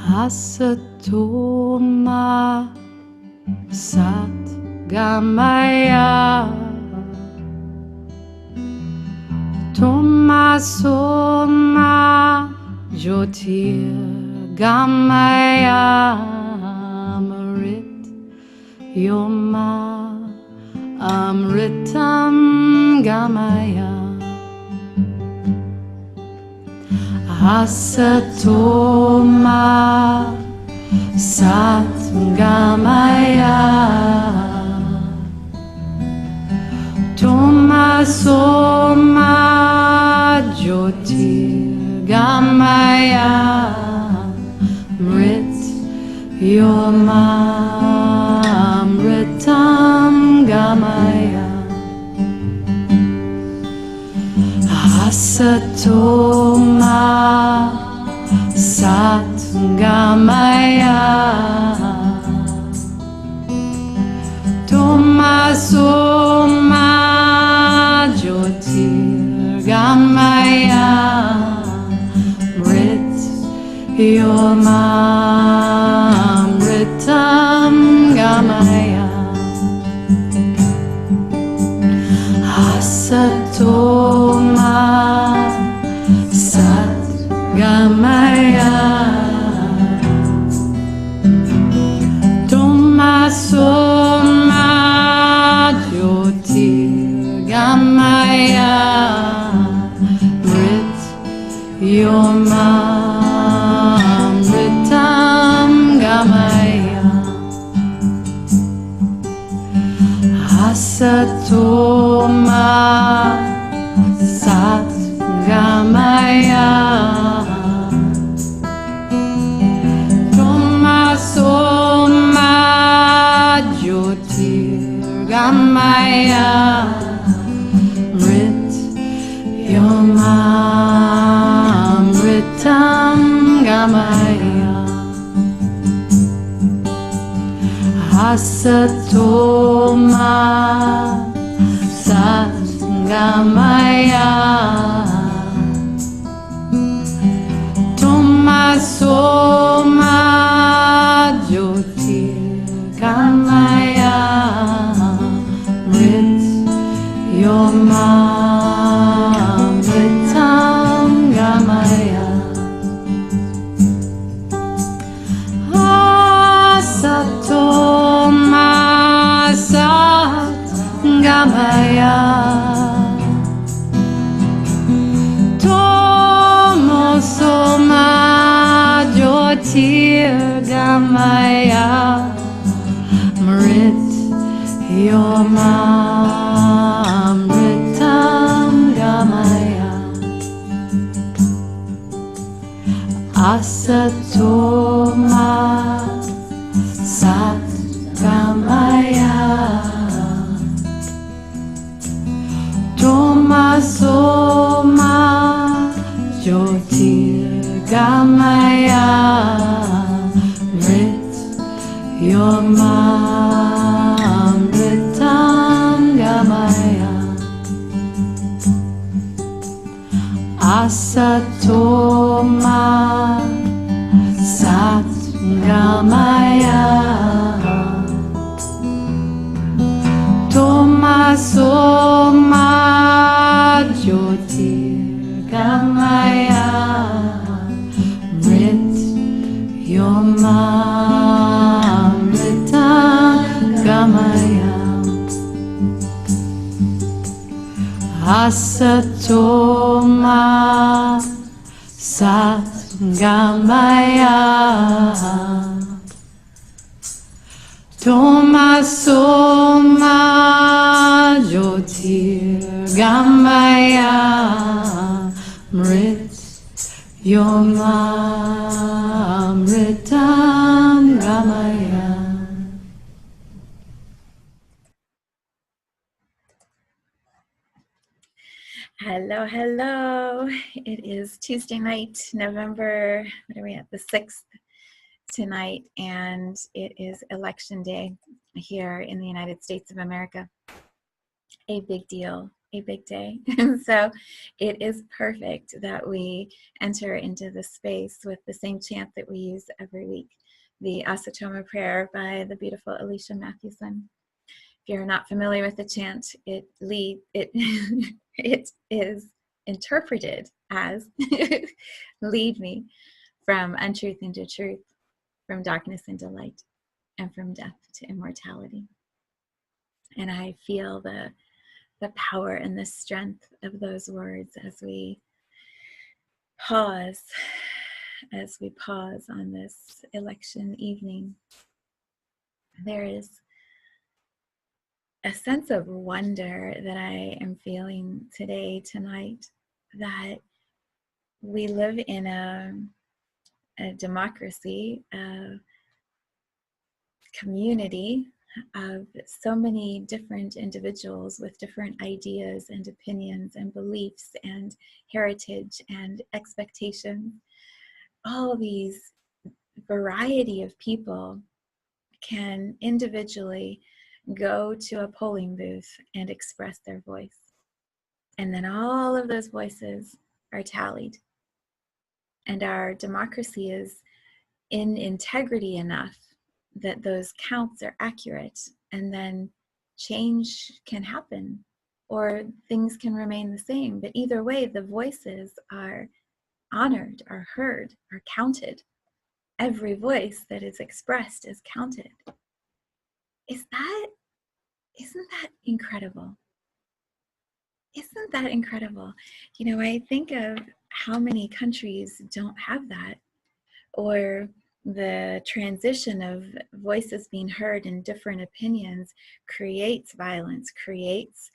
Asato Ma Gamaya Tomaso Ma Jyotir Gamaya Amrit Yoma Amritam Gamaya Asato Ma Gamaya Tomaso Ma Jyotir Gamaya Mrit Yoma Amritam Gamaya Asato Ma Gamaya Tomaso Ma Jyotir Gamaya Mrit Yoma Amritam Gamaya Asato Ma Gamaya Tomaso Ma Jyotir Gamaya Mrit Yoma Amritam Gamaya Asato Ma Gamaya Tomaso Ma Jyotir Gamaya Mrit Yoma Amritam Gamaya Asato Ma Gamaya Tomaso Ma Jyotir Gamaya Mrit Yoma Amritam Gamaya Asato Ma Gamaya Tomaso Ma Jyotir Gamaya Mrit Yoma Amritam Gamaya Asato Ma Gamaya Tomaso Ma Jyotir Gamaya Mrit Yoma Amritam Gamaya Asato Ma Gamaya Tomaso Ma Jyotir Gamaya Mrit Yoma Amritam Gamaya Asato Ma Gamaya Tomaso Ma Jyotir Gamaya Mrit Yoma Amritam Gamaya. Hello, hello. It is Tuesday night, November, what are we at, the 6th tonight, and it is election day here in the United States of America. A big deal a big day. And so it is perfect that we enter into this space with the same chant that we use every week, the Asato Ma Prayer by the beautiful Alicia Mathewson. If you're not familiar with the chant, it is interpreted as lead me from untruth into truth, from darkness into light, and from death to immortality. And I feel the power and the strength of those words as we pause on this election evening. There is a sense of wonder that I am feeling tonight, that we live in a democracy, a community of so many different individuals with different ideas and opinions and beliefs and heritage and expectations. All these variety of people can individually go to a polling booth and express their voice. And then all of those voices are tallied. And our democracy is in integrity enough that those counts are accurate, and then change can happen or things can remain the same. But either way, the voices are honored, are heard, are counted. Every voice that is expressed is counted. Isn't that incredible? Isn't that incredible? You know, I think of how many countries don't have that, or the transition of voices being heard and different opinions creates violence, creates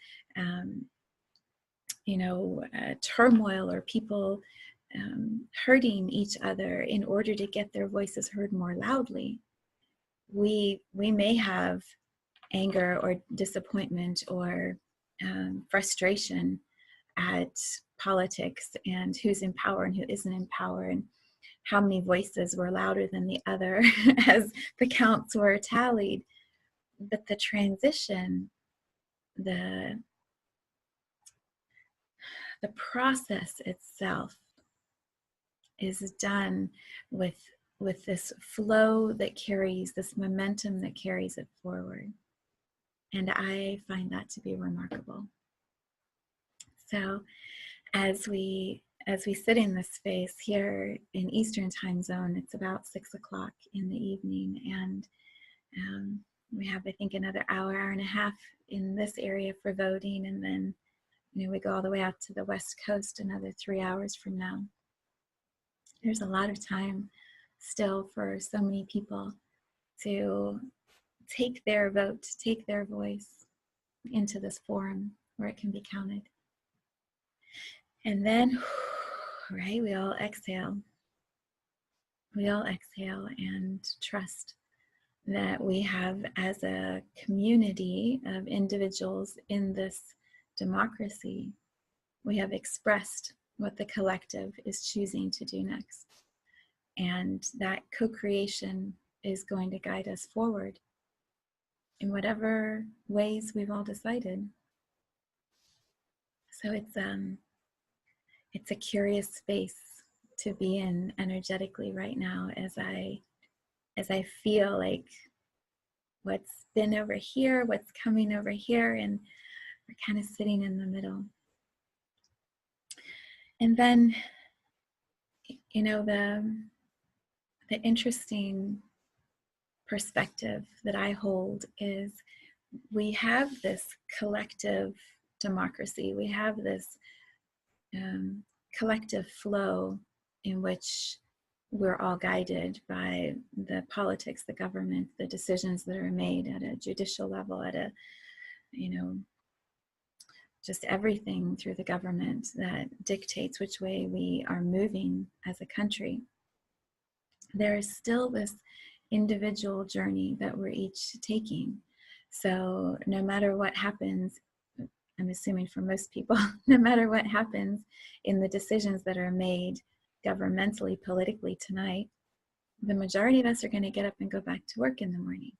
turmoil, or people hurting each other in order to get their voices heard more loudly. We may have anger or disappointment or frustration at politics and who's in power and who isn't in power, and how many voices were louder than the other as the counts were tallied. But the transition, the process itself is done with this flow that carries, this momentum that carries it forward. And I find that to be remarkable. So as we sit in this space here in Eastern time zone, it's about 6 o'clock in the evening, and we have, I think, another hour and a half in this area for voting, and then we go all the way out to the West Coast another 3 hours from now. There's a lot of time still for so many people to take their vote, take their voice into this forum where it can be counted. And then, right, we all exhale. We all exhale and trust that we have, as a community of individuals in this democracy, we have expressed what the collective is choosing to do next. And that co-creation is going to guide us forward in whatever ways we've all decided. So it's a curious space to be in energetically right now, as I feel like what's been over here, what's coming over here, and we're kind of sitting in the middle. And then, the interesting perspective that I hold is we have this collective democracy. We have this collective flow in which we're all guided by the politics, the government, the decisions that are made at a judicial level, at a, just everything through the government that dictates which way we are moving as a country. There is still this individual journey that we're each taking. So no matter what happens, I'm assuming for most people, no matter what happens in the decisions that are made governmentally, politically tonight, the majority of us are going to get up and go back to work in the morning.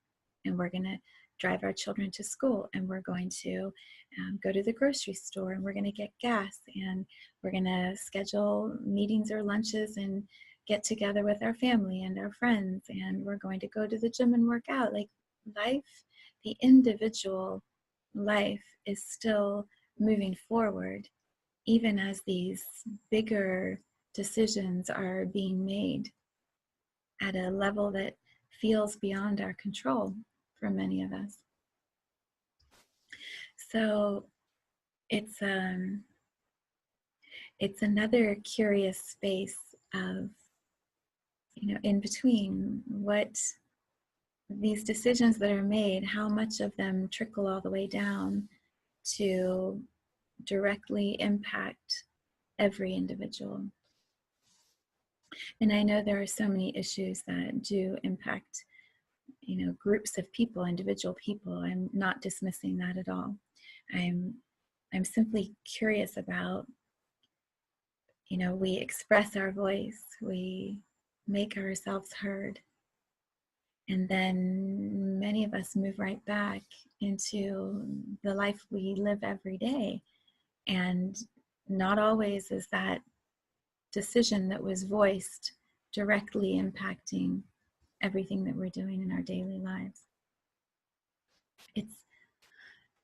And we're going to drive our children to school, and we're going to go to the grocery store, and we're going to get gas, and we're going to schedule meetings or lunches and get together with our family and our friends, and we're going to go to the gym and work out. Like life, the individual life is still moving forward, even as these bigger decisions are being made at a level that feels beyond our control for many of us. So it's another curious space of, in between what these decisions that are made, how much of them trickle all the way down to directly impact every individual. And I know there are so many issues that do impact, groups of people, individual people. I'm not dismissing that at all. I'm simply curious about, we express our voice, we make ourselves heard, and then many of us move right back into the life we live every day. And not always is that decision that was voiced directly impacting everything that we're doing in our daily lives.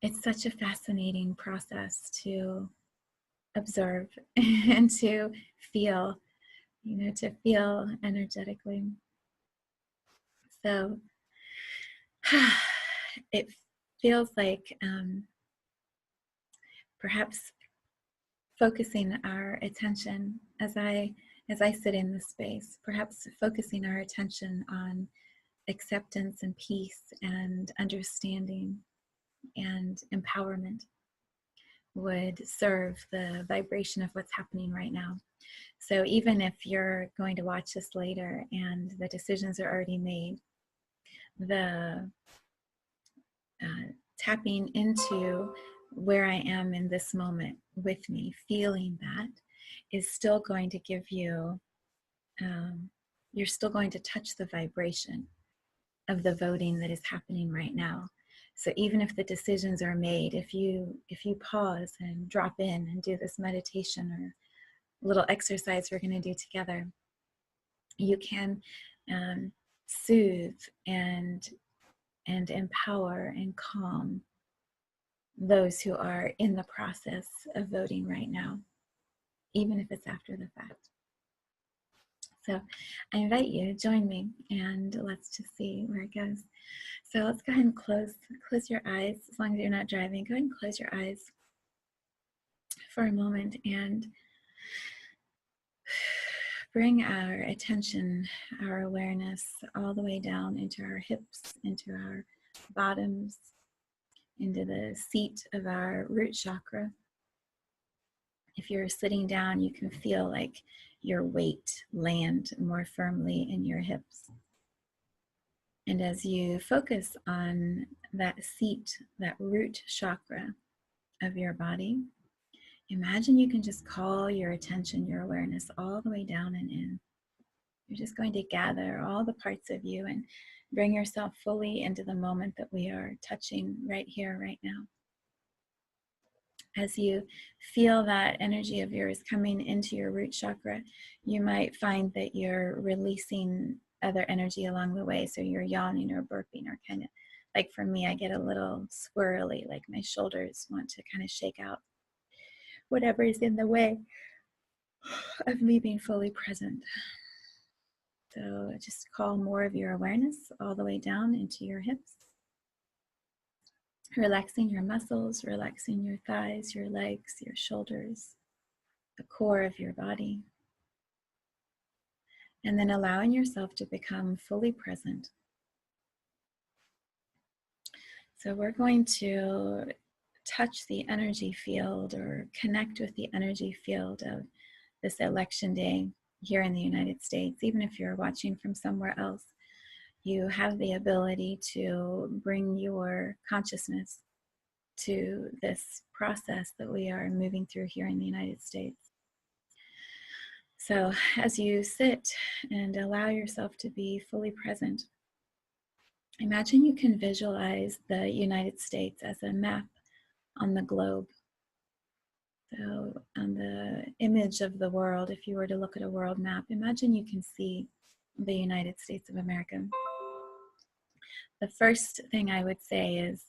It's such a fascinating process to observe and to feel, to feel energetically. So it feels like perhaps focusing our attention as I sit in this space, perhaps focusing our attention on acceptance and peace and understanding and empowerment would serve the vibration of what's happening right now. So even if you're going to watch this later and the decisions are already made, the tapping into where I am in this moment with me, feeling that, is still going to give you, you're still going to touch the vibration of the voting that is happening right now. So even if the decisions are made, if you pause and drop in and do this meditation or little exercise we're going to do together, you can soothe and empower and calm those who are in the process of voting right now, even if it's after the fact. So I invite you to join me, and let's just see where it goes. So let's go ahead and close your eyes. As long as you're not driving, go ahead and close your eyes for a moment and bring our attention, our awareness all the way down into our hips, into our bottoms, into the seat of our root chakra. If you're sitting down, you can feel like your weight land more firmly in your hips. And as you focus on that seat, that root chakra of your body, imagine you can just call your attention, your awareness all the way down and in. You're just going to gather all the parts of you and bring yourself fully into the moment that we are touching right here, right now. As you feel that energy of yours coming into your root chakra, you might find that you're releasing other energy along the way. So you're yawning or burping, or kind of like, for me, I get a little swirly, like my shoulders want to kind of shake out whatever is in the way of me being fully present. So just call more of your awareness all the way down into your hips, relaxing your muscles, relaxing your thighs, your legs, your shoulders, the core of your body. And then allowing yourself to become fully present. So we're going to touch the energy field, or connect with the energy field of this election day here in the United States. Even if you're watching from somewhere else, you have the ability to bring your consciousness to this process that we are moving through here in the United States. So as you sit and allow yourself to be fully present, Imagine you can visualize the United States as a map on the globe. So on the image of the world, if you were to look at a world map, imagine you can see the United States of America. The first thing I would say is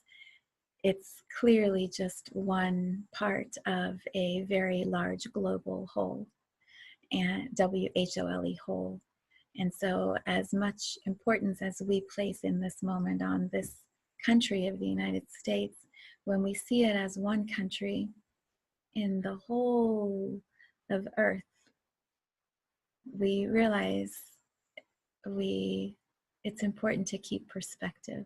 it's clearly just one part of a very large global whole, and WHOLE whole. And so as much importance as we place in this moment on this country of the United States, when we see it as one country in the whole of Earth, we realize it's important to keep perspective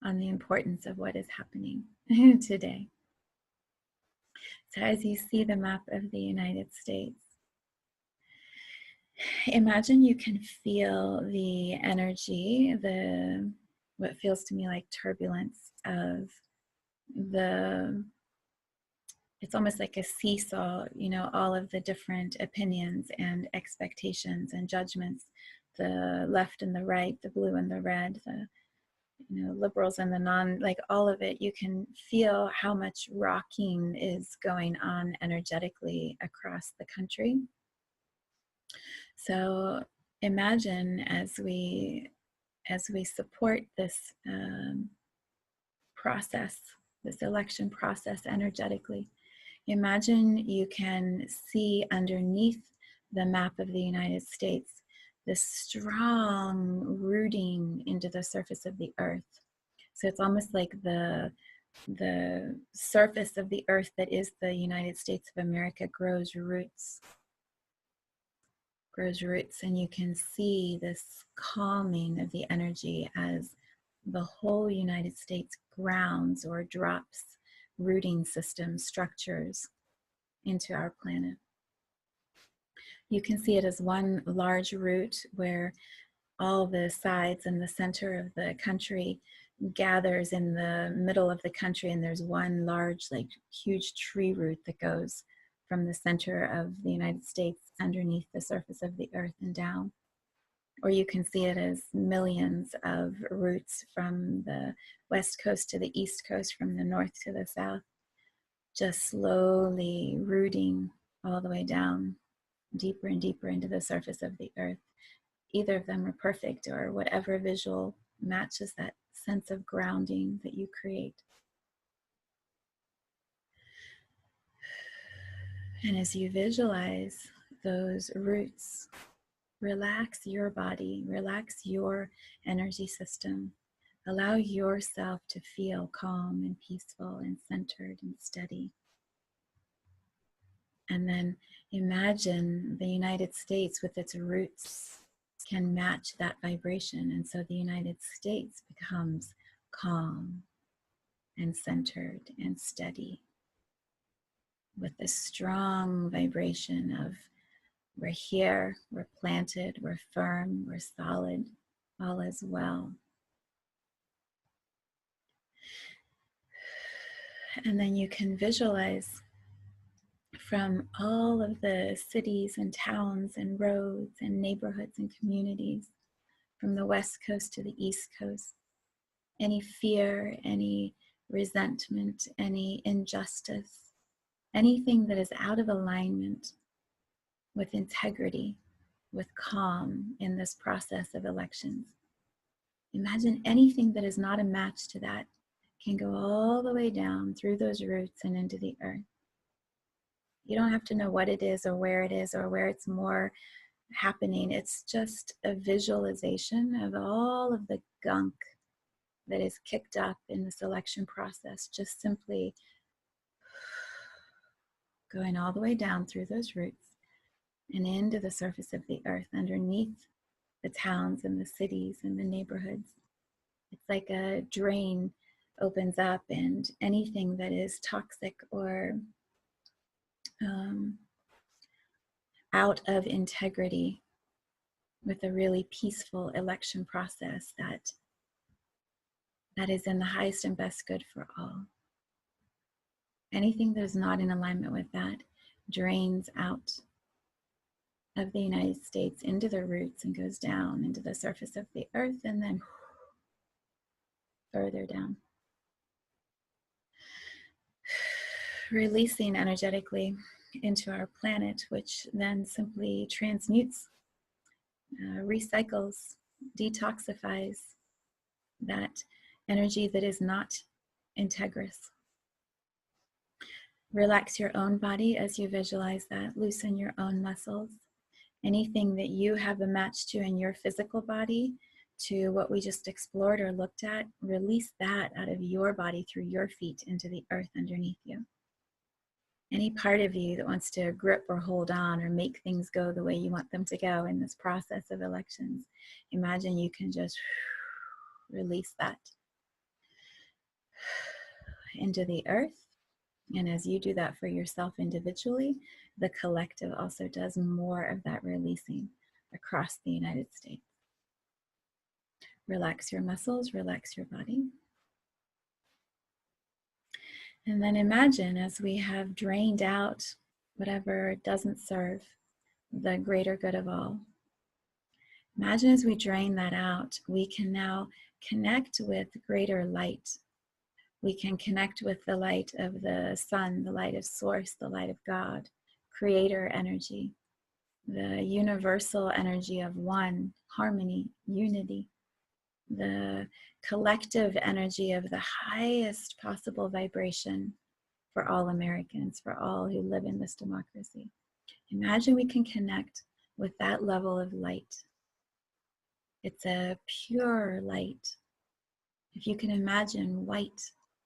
on the importance of what is happening today. So as you see the map of the United States, imagine you can feel the energy, what feels to me like turbulence of it's almost like a seesaw, all of the different opinions and expectations and judgments, the left and the right, the blue and the red, the liberals and the non, like all of it. You can feel how much rocking is going on energetically across the country. So imagine as we support this process, this election process energetically, imagine you can see underneath the map of the United States this strong rooting into the surface of the earth. So it's almost like the surface of the earth that is the United States of America grows roots, and you can see this calming of the energy as the whole United States grounds or drops rooting systems, structures into our planet. You can see it as one large root where all the sides and the center of the country gathers in the middle of the country, and there's one large, like huge tree root that goes from the center of the United States underneath the surface of the earth and down. Or you can see it as millions of roots from the west coast to the east coast, from the north to the south, just slowly rooting all the way down, deeper and deeper into the surface of the earth. Either of them are perfect, or whatever visual matches that sense of grounding that you create. And as you visualize those roots, relax your body, relax your energy system. Allow yourself to feel calm and peaceful and centered and steady. And then imagine the United States with its roots can match that vibration. And so the United States becomes calm and centered and steady with this strong vibration of we're here, we're planted, we're firm, we're solid, all is well. And then you can visualize from all of the cities and towns and roads and neighborhoods and communities, from the west coast to the east coast, any fear, any resentment, any injustice, anything that is out of alignment with integrity, with calm in this process of elections. Imagine anything that is not a match to that can go all the way down through those roots and into the earth. You don't have to know what it is or where it's more happening. It's just a visualization of all of the gunk that is kicked up in the selection process, just simply going all the way down through those roots and into the surface of the earth, underneath the towns and the cities and the neighborhoods. It's like a drain opens up, and anything that is toxic or out of integrity with a really peaceful election process that is in the highest and best good for all. Anything that is not in alignment with that drains out of the United States into the roots and goes down into the surface of the earth, and then further down. Releasing energetically into our planet, which then simply transmutes, recycles, detoxifies that energy that is not integrous. Relax your own body as you visualize that. Loosen your own muscles. Anything that you have a match to in your physical body, to what we just explored or looked at, release that out of your body through your feet into the earth underneath you. Any part of you that wants to grip or hold on or make things go the way you want them to go in this process of elections, imagine you can just release that into the earth. And as you do that for yourself individually, the collective also does more of that releasing across the United States. Relax your muscles, relax your body. And then imagine, as we have drained out whatever doesn't serve the greater good of all, imagine as we drain that out, we can now connect with greater light. We can connect with the light of the sun, the light of source, the light of God, creator energy, the universal energy of one, harmony, unity, the collective energy of the highest possible vibration for all Americans, for all who live in this democracy. Imagine we can connect with that level of light. It's a pure light. If you can imagine white,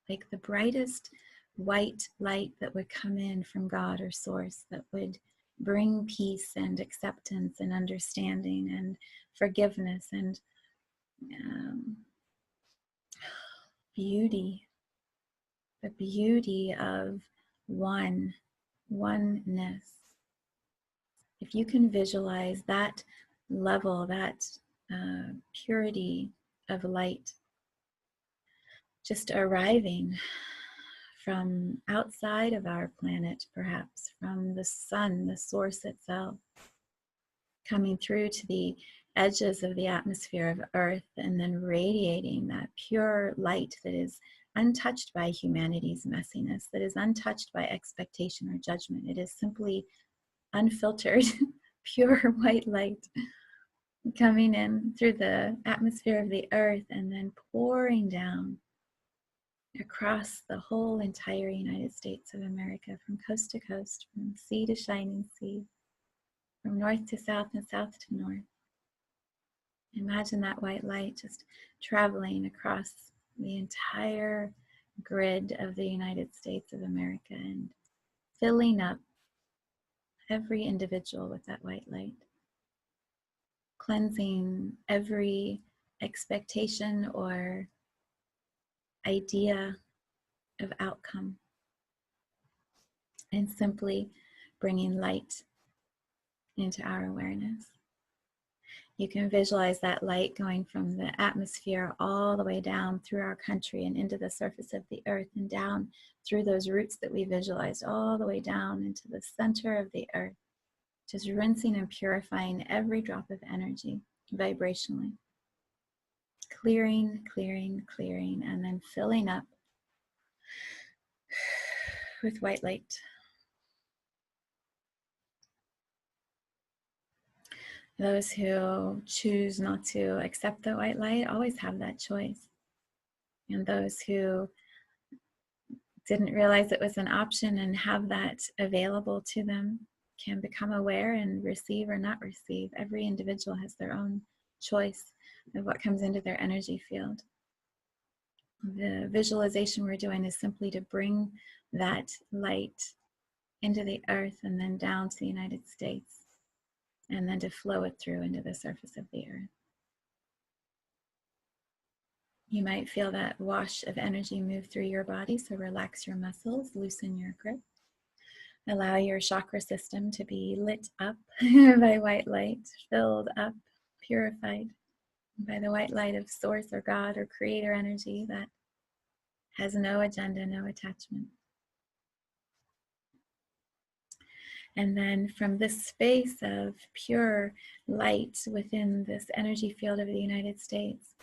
like the brightest white light that would come in from God or source, that would bring peace and acceptance and understanding and forgiveness and beauty, the beauty of oneness. If you can visualize that level, that purity of light just arriving from outside of our planet, perhaps from the sun, the source itself, coming through to the edges of the atmosphere of Earth, and then radiating that pure light that is untouched by humanity's messiness, that is untouched by expectation or judgment. It is simply unfiltered, pure white light coming in through the atmosphere of the Earth and then pouring down across the whole entire United States of America, from coast to coast, from sea to shining sea, from north to south and south to north. Imagine that white light just traveling across the entire grid of the United States of America and filling up every individual with that white light, cleansing every expectation or idea of outcome, and simply bringing light into our awareness. You can visualize that light going from the atmosphere all the way down through our country and into the surface of the earth, and down through those roots that we visualized all the way down into the center of the earth, just rinsing and purifying every drop of energy vibrationally. Clearing, clearing, clearing, and then filling up with white light. Those who choose not to accept the white light always have that choice. And those who didn't realize it was an option and have that available to them can become aware and receive or not receive. Every individual has their own choice of what comes into their energy field. The visualization we're doing is simply to bring that light into the earth and then down to the United States, and then to flow it through into the surface of the earth. You might feel that wash of energy move through your body, so relax your muscles, loosen your grip. Allow your chakra system to be lit up by white light, filled up, purified by the white light of source or God or creator energy that has no agenda, no attachment. And then from this space of pure light within this energy field of the United States,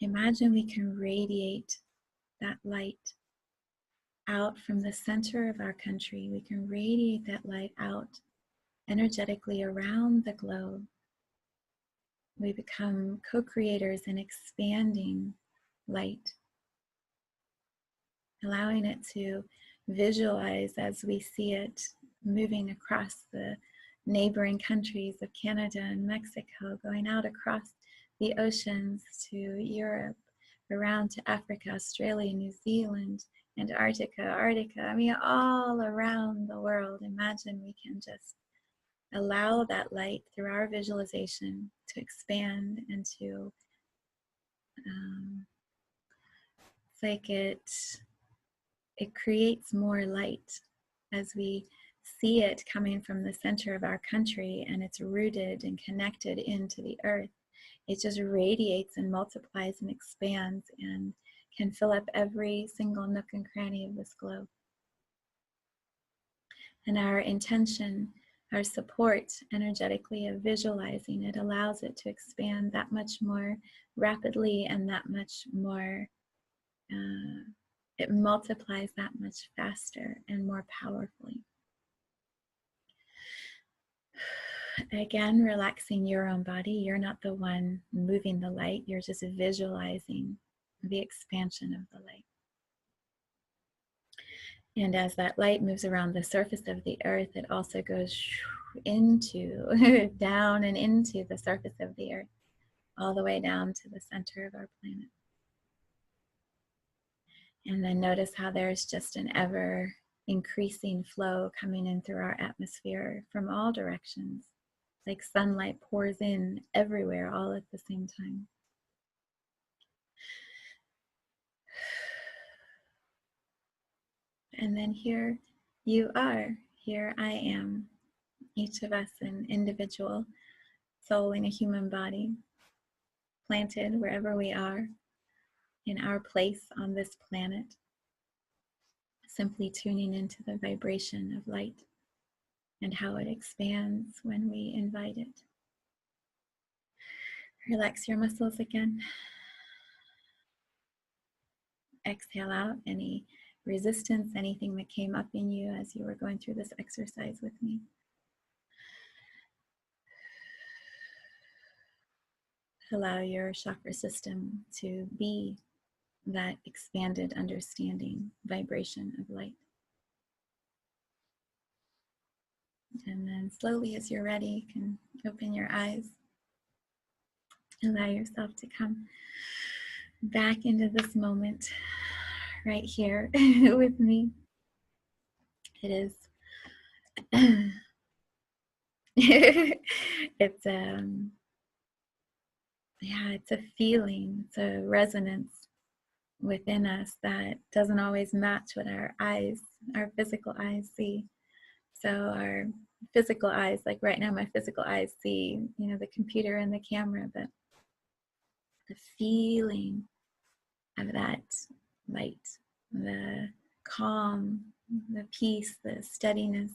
Imagine we can radiate that light out from the center of our country. We can radiate that light out energetically around the globe. We become co-creators in expanding light, allowing it to visualize as we see it moving across the neighboring countries of Canada and Mexico, going out across the oceans to Europe, around to Africa, Australia, New Zealand, Antarctica, Arctica, I mean, all around the world. Imagine we can just allow that light through our visualization to expand and to, it's like it creates more light as we see it coming from the center of our country, and it's rooted and connected into the earth. It just radiates and multiplies and expands and can fill up every single nook and cranny of this globe. And our intention, our support energetically of visualizing it allows it to expand that much more rapidly and that much more, it multiplies that much faster and more powerfully. Again, relaxing your own body. You're not the one moving the light. You're just visualizing the expansion of the light. And as that light moves around the surface of the earth, it also goes into, down and into the surface of the earth, all the way down to the center of our planet. And then notice how there's just an ever increasing flow coming in through our atmosphere from all directions. Like sunlight pours in everywhere all at the same time. And then here you are, here I am, each of us an individual soul in a human body, planted wherever we are in our place on this planet, simply tuning into the vibration of light and how it expands when we invite it. Relax your muscles again. Exhale out any resistance, anything that came up in you as you were going through this exercise with me. Allow your chakra system to be that expanded understanding vibration of light. And then slowly, as you're ready, you can open your eyes. Allow yourself to come back into this moment right here with me. It is it's it's a feeling, it's a resonance within us that doesn't always match what our physical eyes see. So our physical eyes, like right now my physical eyes see, the computer and the camera, but the feeling of that light, the calm, the peace, the steadiness,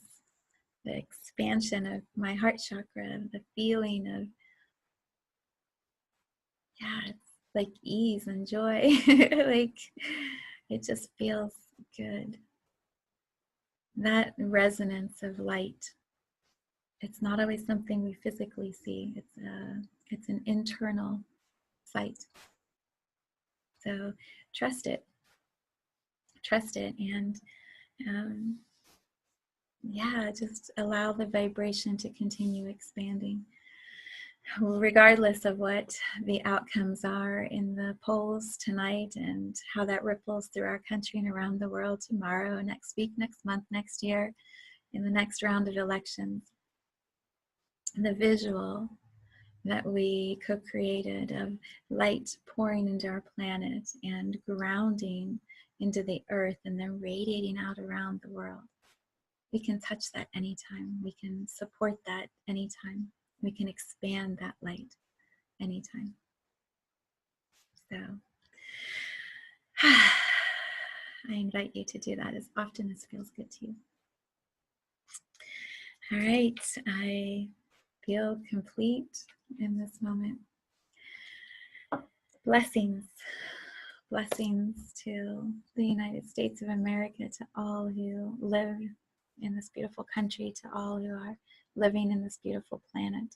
the expansion of my heart chakra, the feeling of, it's like ease and joy. Like it just feels good. That resonance of light, it's not always something we physically see. It's an internal sight. So trust it, and just allow the vibration to continue expanding, regardless of what the outcomes are in the polls tonight and how that ripples through our country and around the world tomorrow, next week, next month, next year, in the next round of elections. The visual that we co-created of light pouring into our planet and grounding into the earth and then radiating out around the world. We can touch that anytime. We can support that anytime. We can expand that light anytime. So I invite you to do that as often as feels good to you. All right, I feel complete in this moment. Blessings. Blessings to the United States of America, to all who live in this beautiful country, to all who are living in this beautiful planet,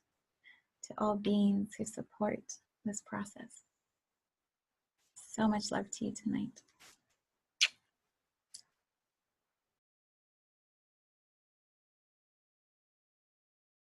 to all beings who support this process. So much love to you tonight.